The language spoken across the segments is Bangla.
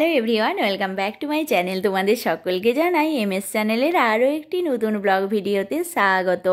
Hello everyone, welcome back to my channel. তোমাদের সকলকে জানাই এমএস চ্যানেলের আরও একটি নতুন ব্লগ ভিডিওতে স্বাগত।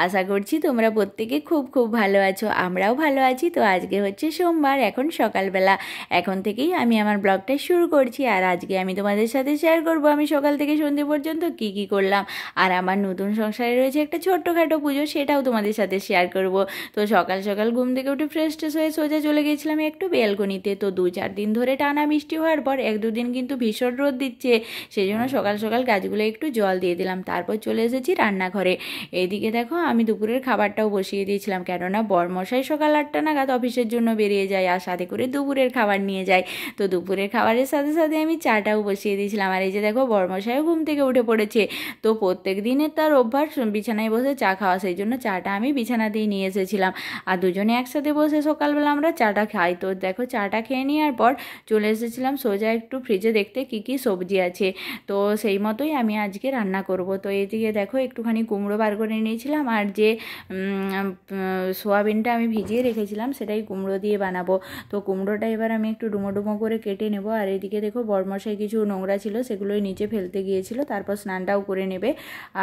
আশা করছি তোমরা প্রত্যেকে খুব খুব ভালো আছো, আমরাও ভালো আছি। তো আজকে হচ্ছে সোমবার, এখন সকালবেলা, এখন থেকেই আমি আমার ব্লগটা শুরু করছি। আর আজকে আমি তোমাদের সাথে শেয়ার করব আমি সকাল থেকে সন্ধ্যে পর্যন্ত কি কি করলাম। আর আমার নতুন সংসারে রয়েছে একটা ছোট্টখাটো পুজো, সেটাও তোমাদের সাথে শেয়ার করব। তো সকাল সকাল ঘুম থেকে উঠে ফ্রেশ ট্রেশ হয়ে সোজা চলে গেছিলাম একটু বেলকনিতে। তো 2-4 দিন ধরে টানা বৃষ্টি হওয়ার পর 1-2 দিন কিন্তু ভীষণ রোদ দিচ্ছে, সেই জন্য সকাল সকাল গাছগুলো একটু জল দিয়ে দিলাম। তারপর চলে এসেছি রান্নাঘরে। এইদিকে দেখো আমি দুপুরের খাবারটাও বসিয়ে দিয়েছিলাম, কেননা বরমশাই সকাল 8টা নাগাদ অফিসের জন্য বেরিয়ে যায় আর সাথে করে দুপুরের খাবার নিয়ে যায়। তো দুপুরের খাবারের সাথে সাথে আমি চাটাও বসিয়ে দিয়েছিলাম। আর এই যে দেখো বরমশাইও ঘুম থেকে উঠে পড়েছে। তো প্রত্যেক দিনের তার অভ্যাস বিছানায় বসে চা খাওয়া, সেই জন্য চাটা আমি বিছানাতেই নিয়ে এসেছিলাম। আর দুজনে একসাথে বসে সকালবেলা আমরা চাটা খাই। তো দেখো চাটা খেয়ে নেওয়ার পর চলে এসেছিলাম সোজা একটু ফ্রিজে দেখতে কি কি সবজি আছে। তো সেই মতোই আমি আজকে রান্না করব। তো এইদিকে দেখো একটুখানি কুমড়ো বার করে নিয়েছিলাম, আর যে সোয়াবিনটা আমি ভিজিয়ে রেখেছিলাম সেটাই কুমড়ো দিয়ে বানাবো। তো কুমড়োটা এবার আমি একটু ডুমো ডুমো করে কেটে নেব। আর এইদিকে দেখো বরমশাই কিছু নোংরা ছিল সেগুলোই নিচে ফেলতে গিয়েছিল, তারপর স্নানটাও করে নেবে।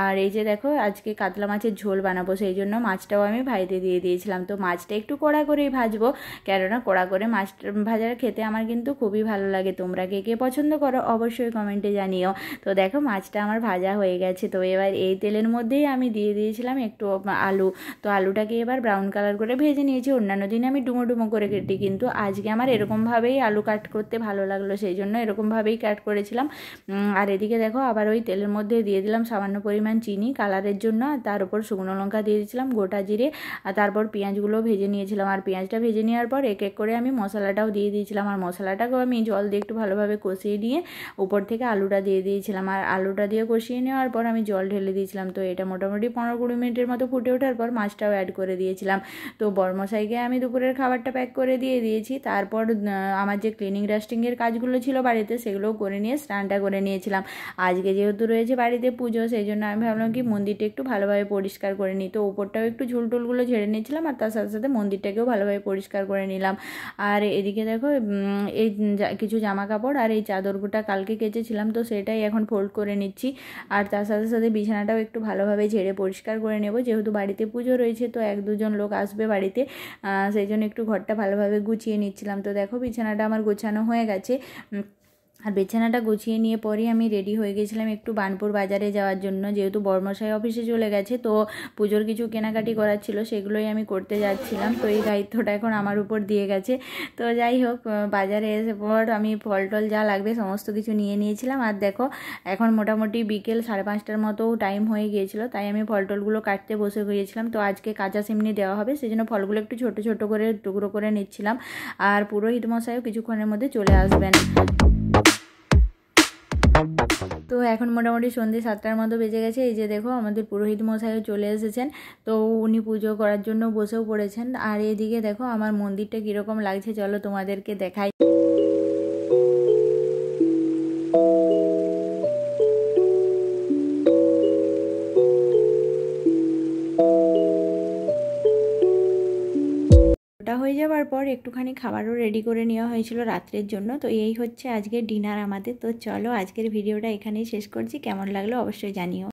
আর এই যে দেখো আজকে কাতলা মাছের ঝোল বানাবো, সেই জন্য মাছটাও আমি ভাজতে দিয়ে দিয়েছিলাম। তো মাছটা একটু কড়া করেই ভাজবো, কেননা কড়া করে মাছ ভাজা খেতে আমার কিন্তু খুবই ভালো লাগে। তোমরা কে কে পছন্দ করো অবশ্যই কমেন্টে জানিও। তো দেখো মাছটা আমার ভাজা হয়ে গেছে। তো এবার এই তেলের মধ্যেই আমি দিয়ে দিয়েছিলাম একটু আলু। তো আলুটাকে এবার ব্রাউন কালার করে ভেজে নিয়েছি। অন্যান্য দিন আমি ডুমো ডুমো করে কেটি, কিন্তু আজকে আমার এরকমভাবেই আলু কাট করতে ভালো লাগলো, সেই জন্য এরকমভাবেই কাট করেছিলাম। আর এদিকে দেখো আবার ওই তেলের মধ্যে দিয়ে দিলাম সামান্য পরিমাণ চিনি কালারের জন্য, আর তার উপর শুকনো লঙ্কা দিয়ে দিয়েছিলাম, গোটা জিরে, আর তারপর পেঁয়াজগুলো ভেজে নিয়েছিলাম। আর পেঁয়াজটা ভেজে নেওয়ার পর এক এক করে আমি মশলাটাও দিয়ে দিয়েছিলাম। আর মশলাটাকেও আমি জল দিয়ে একটু ভালোভাবে কষিয়ে নিয়ে উপর থেকে আলুটা দিয়ে দিয়েছিলাম। আর আলুটা দিয়ে কষিয়ে নেওয়ার পর আমি জল ঢেলে দিয়েছিলাম। তো এটা মোটামুটি 15-20 মিনিটের মতো ফুটে ওঠার পর মাছটাও অ্যাড করে দিয়েছিলাম। তো বরমশাইকে আমি দুপুরের খাবারটা প্যাক করে দিয়ে দিয়েছি। তারপর আমার যে ক্লিনিং ডাস্টিংয়ের কাজগুলো ছিল বাড়িতে সেগুলোও করে নিয়ে স্নানটা করে নিয়েছিলাম। আজকে যেহেতু রয়েছে বাড়িতে পুজো, সেই জন্য আমি ভাবলাম কি মন্দিরটা একটু ভালোভাবে পরিষ্কার করে নিই। তো উপরটাও একটু ঝুলটুলগুলো ঝেড়ে নিয়েছিলাম, আর তার সাথে সাথে মন্দিরটাকেও ভালোভাবে পরিষ্কার করে নিলাম। আর এদিকে দেখো এই কিছু জামা কাপড় আর এই চাদরগুটা কালকে কেচেছিলাম, তো সেটাই এখন ফোল্ড করে নিচ্ছি। আর তার সাথে সাথে বিছানাটাও একটু ভালোভাবে ঝেড়ে পরিষ্কার করে নেব, যেহেতু বাড়িতে পুজো রয়েছে, তো 1-2 জন লোক আসবে বাড়িতে, সেই জন্য একটু ঘরটা ভালোভাবে গুছিয়ে নিচ্ছিলাম। তো দেখো বিছানাটা আমার গোছানো হয়ে গেছে। আর বিছানাটা গুছিয়ে নিয়ে পরেই আমি রেডি হয়ে গেছিলাম একটু বার্নপুর বাজারে যাওয়ার জন্য, যেহেতু বরমশাই অফিসে চলে গেছে। তো পুজোর কিছু কেনাকাটি করার ছিল, সেগুলোই আমি করতে যাচ্ছিলাম। তো এই দায়িত্বটা এখন আমার উপর দিয়ে গেছে। তো যাই হোক, বাজারে এসে পর আমি ফল টল যা লাগবে সমস্ত কিছু নিয়ে নিয়েছিলাম। আর দেখো এখন মোটামুটি বিকেল 5:30টার মতো টাইম হয়ে গিয়েছিলো, তাই আমি ফল টলগুলো কাটতে বসে গিয়েছিলাম। তো আজকে কাঁচা সিমনি দেওয়া হবে, সেই জন্য ফলগুলো একটু ছোট ছোট করে টুকরো করে নিচ্ছিলাম। আর পুরোহিত মশাইও কিছুক্ষণের মধ্যে চলে আসবেন। তো এখন মোটামুটি সন্ধ্যে 7টার মতো বেজে গেছে। এই যে দেখো আমাদের পুরোহিত মশাইও চলে এসেছেন, তো উনি পুজো করার জন্য বসেও পড়েছেন। আর এদিকে দেখো আমার মন্দিরটা কীরকম লাগছে চলো তোমাদেরকে দেখাই। ওটা হয়ে যাওয়ার পর একটুখানি খাবারও রেডি করে নেওয়া হয়েছিল রাত্রের জন্য। তো এই হচ্ছে আজকের ডিনার আমাদের। তো চলো আজকের ভিডিওটা এখানেই শেষ করছি, কেমন লাগলো অবশ্যই জানিও।